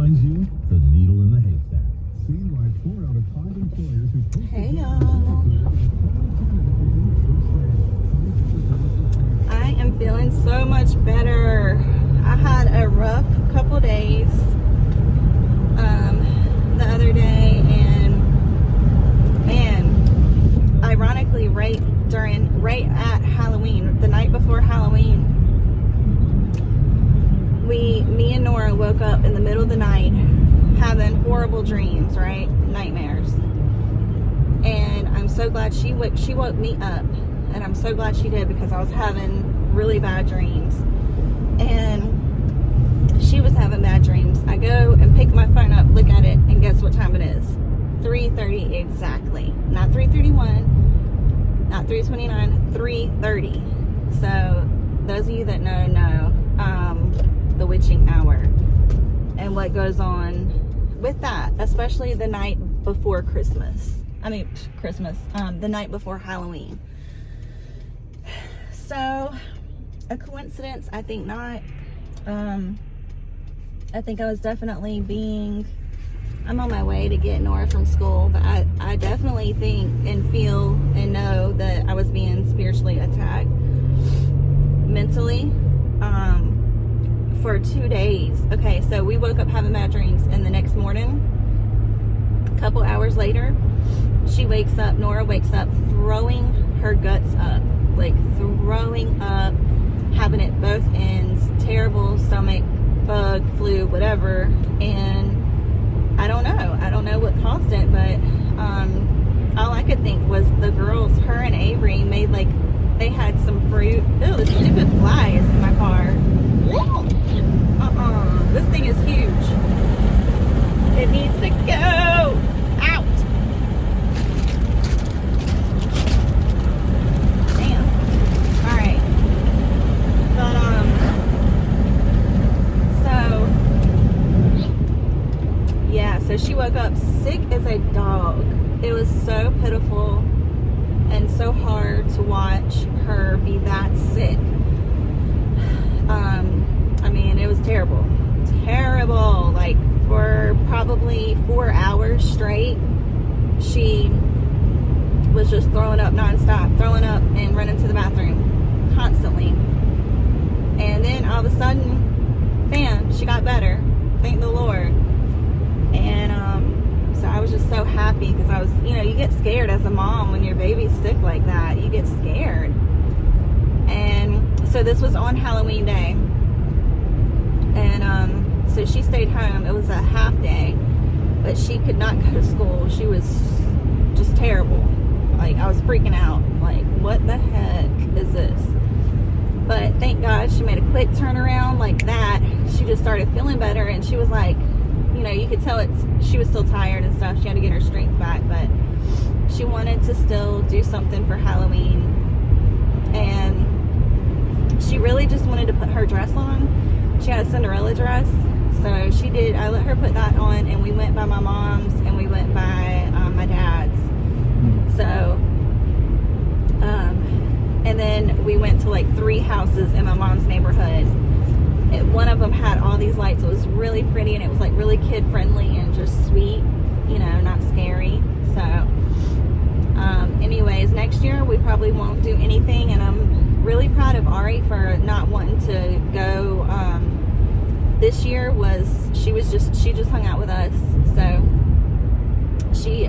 finds you the needle in the haystack. See why 4 out of 5 employers who post Hey y'all. I am feeling so much better. I had a rough couple days the other day, and man, ironically right at Halloween, the night before Halloween, me and Nora woke up in the middle of the night having horrible dreams, right? Nightmares. And I'm so glad she woke me up, and I'm so glad she did, because I was having really bad dreams. And she was having bad dreams. I go and pick my phone up, look at it, and guess what time it is? 3:30 exactly. Not 3:31, not 3:29, 3:30. So those of you that know the witching hour and what goes on with that, especially the night before Christmas. The night before Halloween. So, a coincidence? I think not. I think I was definitely I'm on my way to get Nora from school, but I definitely think and feel and know that I was being spiritually attacked mentally for 2 days. Okay, so we woke up having bad dreams, and the next morning, a couple hours later, Nora wakes up throwing her guts up, like throwing up, having it both ends, terrible stomach bug, flu, whatever. And I don't know what caused it, but all I could think was the girls, her and Avery, made like they had some fruit. Ew, the stupid fly is in my car. This thing is huge. It needs to go out. Damn. Alright. But so she woke up sick as a dog. It was so pitiful and so hard to watch her be that sick. I mean, it was terrible. Terrible. Like, for probably 4 hours straight, she was just throwing up nonstop, throwing up and running to the bathroom constantly. And then all of a sudden, bam, she got better. Thank the Lord. And so I was just so happy, because I was, you get scared as a mom when your baby's sick like that. You get scared. And so this was on Halloween day. And so she stayed home. It was a half day, but she could not go to school. She was just terrible. Like, I was freaking out. Like, what the heck is this? But thank God she made a quick turnaround like that. She just started feeling better, and she was like, you could tell she was still tired and stuff. She had to get her strength back, but she wanted to still do something for Halloween. And she really just wanted to put her dress on. She had a Cinderella dress, so she did. I let her put that on, and we went by my mom's, and we went by my dad's. So, and then we went to like 3 houses in my mom's neighborhood. One of them had all these lights. It was really pretty, and it was like really kid friendly and just sweet, not scary. So anyways, next year we probably won't do anything, and I'm really proud of Ari for not wanting to go. This year she just hung out with us, so she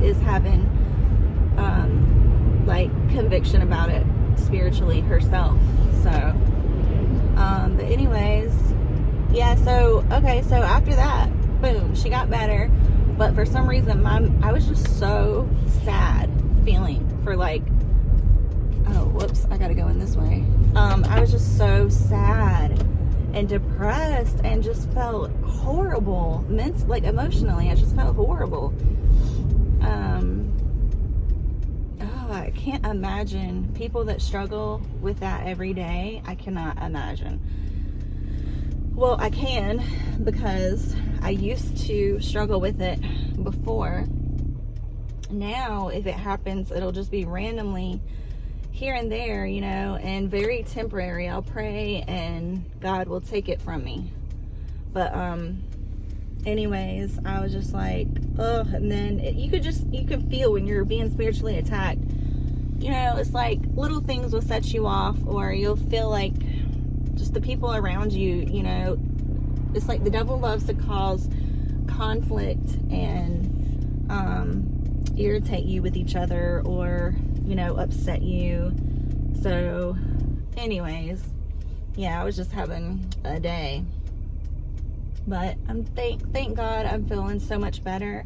is having like conviction about it spiritually herself. So but anyways, yeah, so after that, boom, she got better. But for some reason, I was just so sad feeling for like, oh, whoops, I gotta go in this way. I was just so sad and depressed and just felt horrible. Like emotionally, I just felt horrible. I can't imagine people that struggle with that every day. I cannot imagine. Well, I can, because I used to struggle with it before. Now, if it happens, it'll just be randomly here and there, and very temporary. I'll pray and God will take it from me. But anyways, I was just like, ugh. And then you can feel when you're being spiritually attacked. You know, it's like little things will set you off, or you'll feel like just the people around you, you know, it's like the devil loves to cause conflict and irritate you with each other, or, you know, upset you. So anyways, yeah, I was just having a day. But thank God I'm feeling so much better.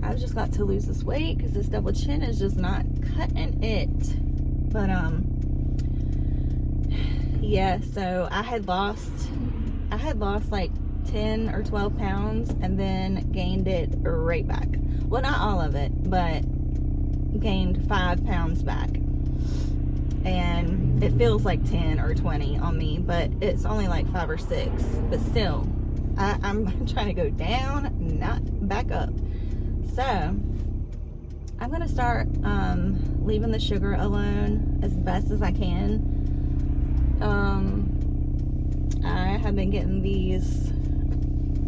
I've just got to lose this weight because this double chin is just not cutting it. But yeah, so I had lost like 10 or 12 pounds and then gained it right back. Well, not all of it, but gained 5 pounds back. And it feels like 10 or 20 on me, but it's only like 5 or 6. But still, I'm trying to go down, not back up. So I'm gonna start leaving the sugar alone as best as I can. I have been getting these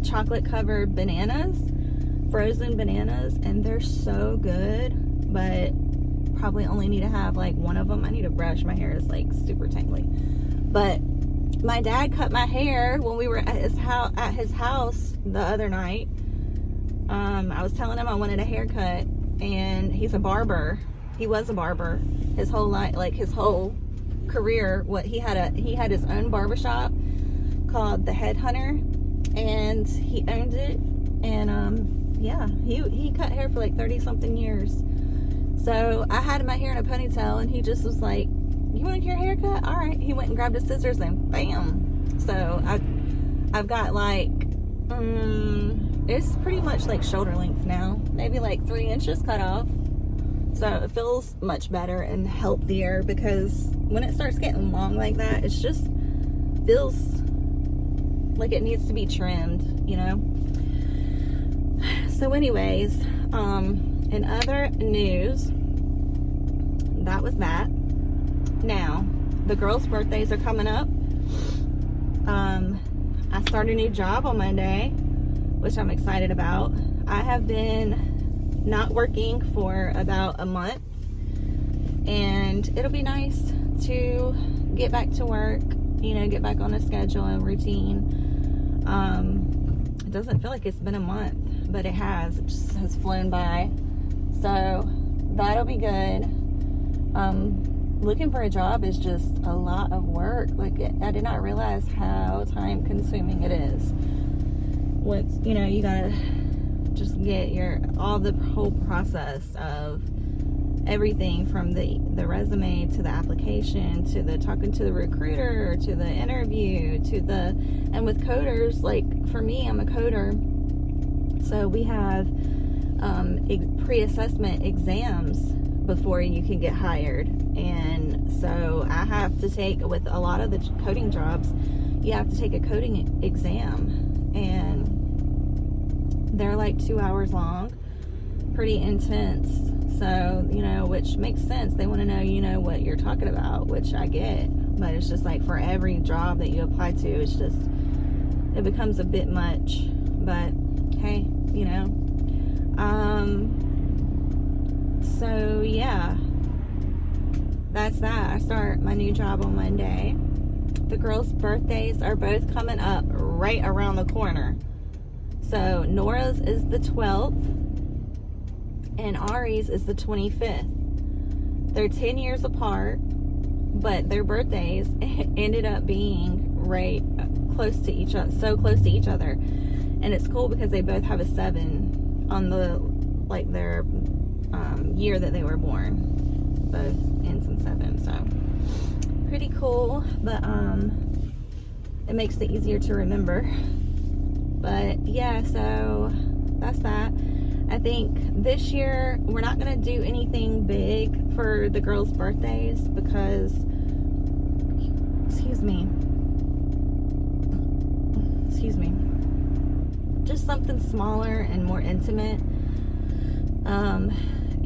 chocolate covered bananas, frozen bananas, and they're so good, but probably only need to have like one of them. I need to brush, my hair is like super tangly. But my dad cut my hair when we were at his house the other night. I was telling him I wanted a haircut, and he's a barber. He was a barber his whole life, like his whole career. He had his own barbershop called the Headhunter, and he owned it. And yeah, he cut hair for like 30 something years. So I had my hair in a ponytail, and he just was like, "You want your haircut? All right." He went and grabbed his scissors, and bam. So I've got like it's pretty much like shoulder length now, maybe like 3 inches cut off. So it feels much better and healthier, because when it starts getting long like that, it just feels like it needs to be trimmed, you know. So anyways, in other news, that was that. Now, the girls' birthdays are coming up. I start a new job on Monday, which I'm excited about. I have been not working for about a month, and it'll be nice to get back to work, you know, get back on a schedule and routine. It doesn't feel like it's been a month, but it has. It just has flown by. So that'll be good. Looking for a job is just a lot of work. Like, I did not realize how time consuming it is. Once, you know, you gotta just get the whole process of everything from the resume to the application to the talking to the recruiter to the interview to and with coders, like for me, I'm a coder, so we have pre-assessment exams before you can get hired. And so I have to take, with a lot of the coding jobs, you have to take a coding exam, and they're like 2 hours long, pretty intense. So, you know, which makes sense. They want to know, you know, what you're talking about, which I get. But it's just like for every job that you apply to, it's just, it becomes a bit much. But hey, you know. So yeah, that's that. I start my new job on Monday. The girls' birthdays are both coming up right around the corner. So Nora's is the 12th, and Ari's is the 25th. They're 10 years apart, but their birthdays ended up being right close to each other, so close to each other. And it's cool because they both have a 7 on the, like, their year that they were born. Both ends in 7, so pretty cool. But it makes it easier to remember. But yeah, so that's that. I think this year we're not going to do anything big for the girls' birthdays because, excuse me, just something smaller and more intimate.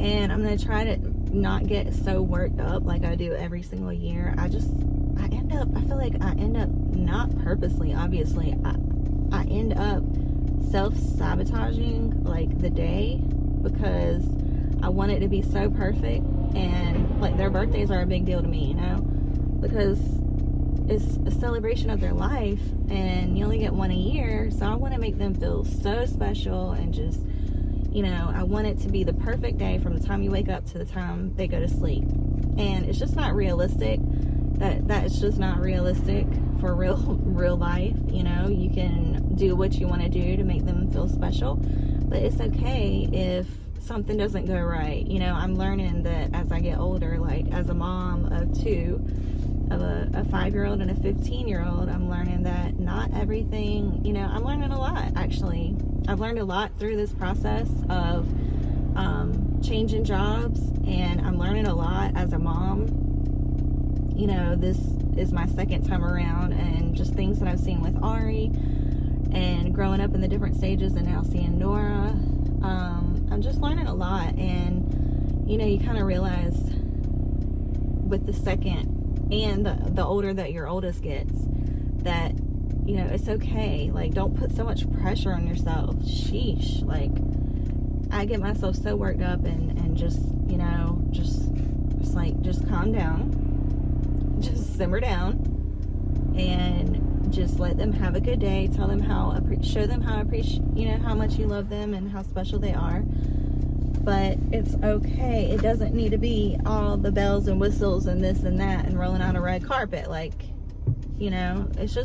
And I'm going to try to not get so worked up like I do every single year. I feel like I end up, not purposely, obviously, I end up self-sabotaging like the day because I want it to be so perfect. And like their birthdays are a big deal to me, you know, because it's a celebration of their life and you only get one a year. So I want to make them feel so special and just, you know, I want it to be the perfect day from the time you wake up to the time they go to sleep. And it's just not realistic. That's just not realistic for real life. You know, you can do what you want to do to make them feel special, but it's okay if something doesn't go right. You know, I'm learning that as I get older, like as a mom of two, of a 5-year-old and a 15-year-old, I'm learning that not everything, you know, I'm learning a lot, actually. I've learned a lot through this process of changing jobs, and I'm learning a lot as a mom. You know, this is my second time around, and just things that I've seen with Ari and growing up in the different stages and now seeing Nora. I'm just learning a lot, and you know, you kind of realize with the second and the older that your oldest gets that, you know, it's okay. Like, don't put so much pressure on yourself. Sheesh. Like, I get myself so worked up and just, you know, just calm down, just simmer down, and just let them have a good day. Tell them show them how you know, how much you love them and how special they are. But it's okay. It doesn't need to be all the bells and whistles and this and that and rolling out a red carpet. Like, you know, it's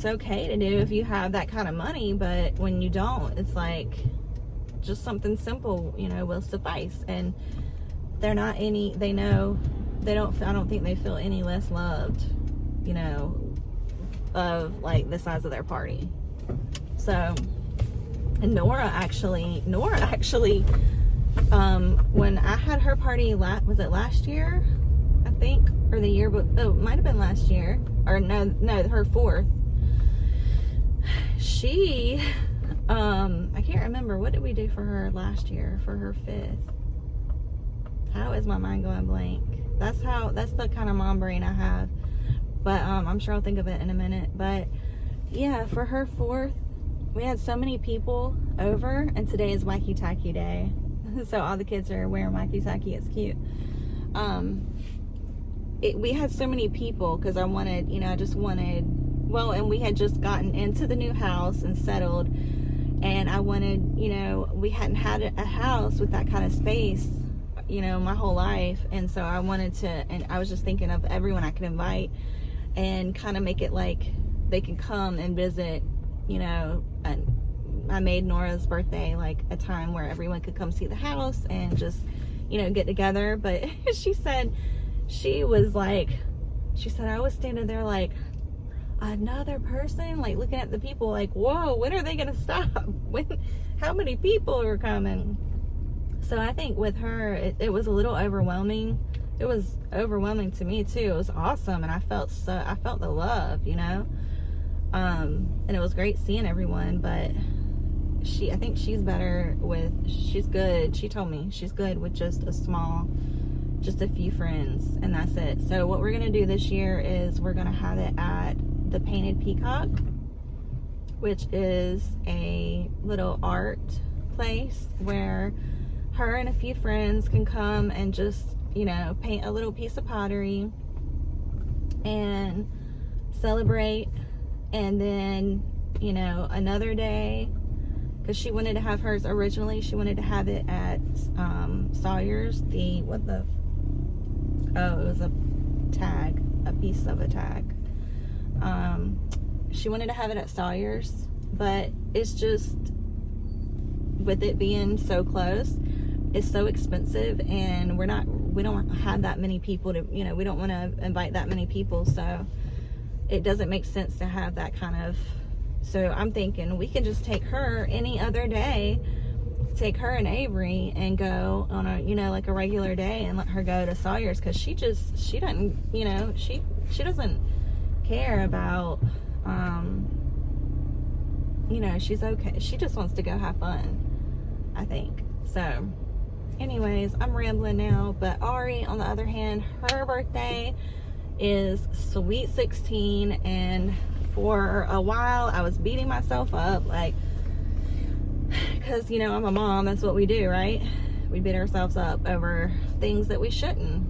okay to do if you have that kind of money, but when you don't, it's like just something simple, you know, will suffice. And I don't think they feel any less loved, you know, of like the size of their party. So, and Nora actually, when I had her party, was it last year? I think, or the year, but it might have been last year, or no, her 4th. She, I can't remember, what did we do for her last year for her 5th? How is my mind going blank? That's the kind of mom brain I have. But I'm sure I'll think of it in a minute. But yeah, for her 4th, we had so many people over, and today is Wacky Tacky Day. So all the kids are wearing Wacky Tacky. It's cute. We had so many people because I wanted, you know, and we had just gotten into the new house and settled, and I wanted, you know, we hadn't had a house with that kind of space, you know, my whole life. And so I wanted to, and I was just thinking of everyone I could invite and kind of make it like they can come and visit, you know. And I made Nora's birthday like a time where everyone could come see the house and just, you know, get together. But she said I was standing there like, another person, like looking at the people like, whoa, when are they gonna stop? How many people are coming? So I think with her, it was a little overwhelming. It was overwhelming to me too. It was awesome, and I felt the love, you know. And it was great seeing everyone. But I think she's good. She told me she's good with just a few friends, and that's it. So what we're gonna do this year is we're gonna have it at the Painted Peacock, which is a little art place where her and a few friends can come and just, you know, paint a little piece of pottery and celebrate. And then, you know, another day, because she wanted to have hers originally, she wanted to have it at Sawyer's. It was a piece of a tag. She wanted to have it at Sawyer's, but it's just, with it being so close, it's so expensive, and we don't have that many people to, you know, we don't want to invite that many people, so it doesn't make sense to have that kind of. So I'm thinking we can just take her any other day, take her and Avery and go on a, you know, like a regular day, and let her go to Sawyer's, because she doesn't, you know, she doesn't care about, you know, she's okay. She just wants to go have fun, I think. So anyways, I'm rambling now. But Ari, on the other hand, her birthday is sweet 16, and for a while, I was beating myself up, like, because, you know, I'm a mom, that's what we do, right? We beat ourselves up over things that we shouldn't.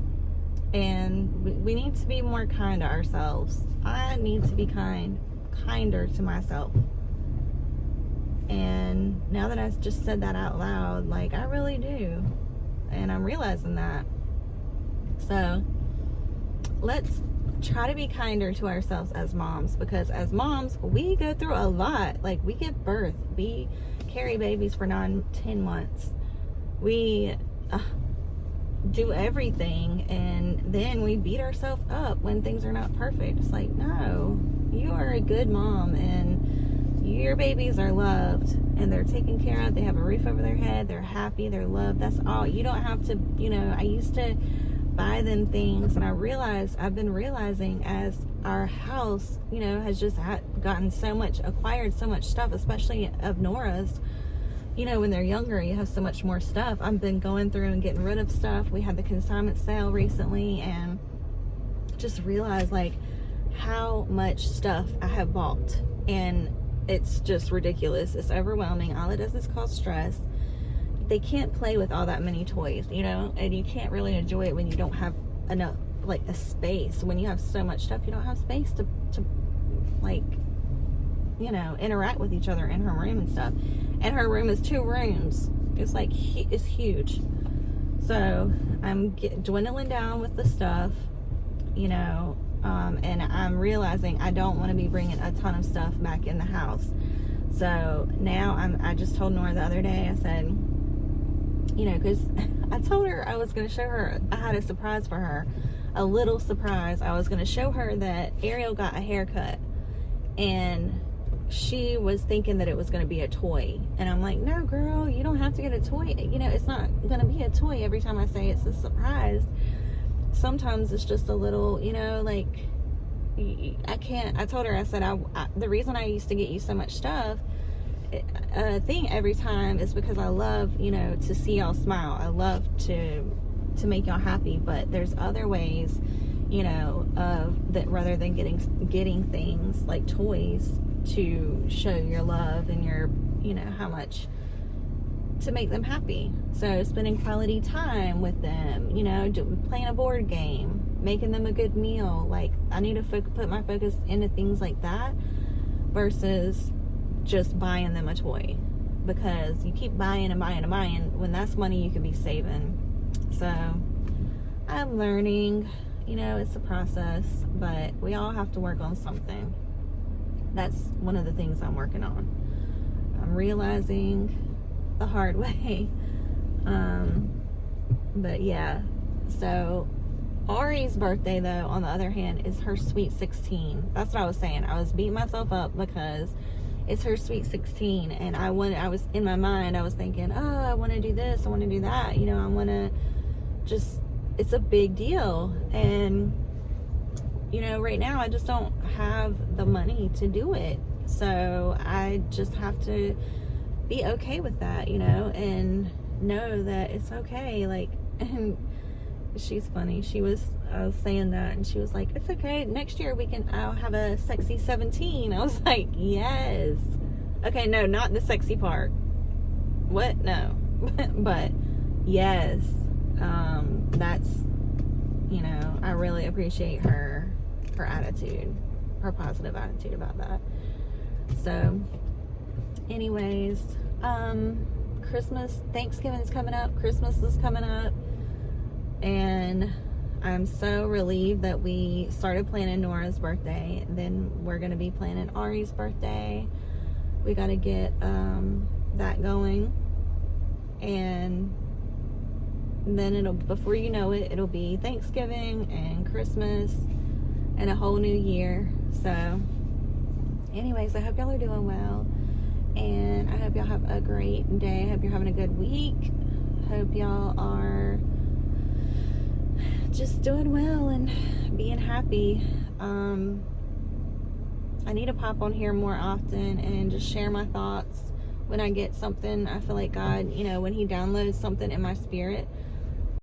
And we need to be more kind to ourselves. I need to be kinder to myself. And now that I just said that out loud, like, I really do. And I'm realizing that. So let's try to be kinder to ourselves as moms, because as moms, we go through a lot. Like, we give birth, we carry babies for 9-10 months, we do everything, and then we beat ourselves up when things are not perfect. It's like, no, you are a good mom, and your babies are loved, and they're taken care of, they have a roof over their head, they're happy, they're loved. That's all. You don't have to, you know, I used to buy them things, and I've been realizing as our house, you know, has just gotten acquired so much stuff, especially of Nora's. You know, when they're younger, you have so much more stuff. I've been going through and getting rid of stuff. We had the consignment sale recently, and just realized, like, how much stuff I have bought, and it's just ridiculous. It's overwhelming. All it does is cause stress. They can't play with all that many toys, you know, and you can't really enjoy it when you don't have enough, like, a space. When you have so much stuff, you don't have space to like, you know, interact with each other in her room and stuff. And her room is 2 rooms. It's like, it's huge. So I'm dwindling down with the stuff, you know, and I'm realizing I don't want to be bringing a ton of stuff back in the house. So now I just told Nora the other day, I said, you know, because I told her I was going to show her, I had a surprise for her, a little surprise. I was going to show her that Ariel got a haircut, and she was thinking that it was going to be a toy. And I'm like, no, girl, you don't have to get a toy. You know, it's not going to be a toy every time I say it's a surprise. Sometimes it's just a little, you know, like, I told her, I said, the reason I used to get you so much stuff, thing every time, is because I love, you know, to see y'all smile. I love to make y'all happy. But there's other ways, you know, that rather than getting things like toys to show your love and your, you know, how much to make them happy. So spending quality time with them, you know, playing a board game, making them a good meal. Like, I need to put my focus into things like that versus just buying them a toy, because you keep buying and buying and buying when that's money you could be saving. So I'm learning, you know, it's a process, but we all have to work on something. That's one of the things I'm working on. I'm realizing the hard way. But yeah, so Ari's birthday, though, on the other hand, is her sweet 16. That's what I was saying. I was beating myself up because it's her sweet 16, and I was in my mind, I was thinking, oh, I want to do this, I want to do that, you know, I want to just, it's a big deal. And, you know, right now I just don't have the money to do it. So I just have to be okay with that, you know, and know that it's okay. Like, and she's funny. I was saying that, and she was like, it's okay. Next year I'll have a sexy 17. I was like, yes. Okay, no, not the sexy part. What? No. But yes. That's, you know, I really appreciate her attitude, her positive attitude about that. So anyways, Thanksgiving's coming up, Christmas is coming up, and I'm so relieved that we started planning Nora's birthday. Then we're going to be planning Ari's birthday. We got to get that going, and then before you know it, it'll be Thanksgiving and Christmas and a whole new year. So anyways, I hope y'all are doing well, and I hope y'all have a great day. I hope you're having a good week. Hope y'all are just doing well and being happy. I need to pop on here more often and just share my thoughts when I get something. I feel like God, you know, when he downloads something in my spirit,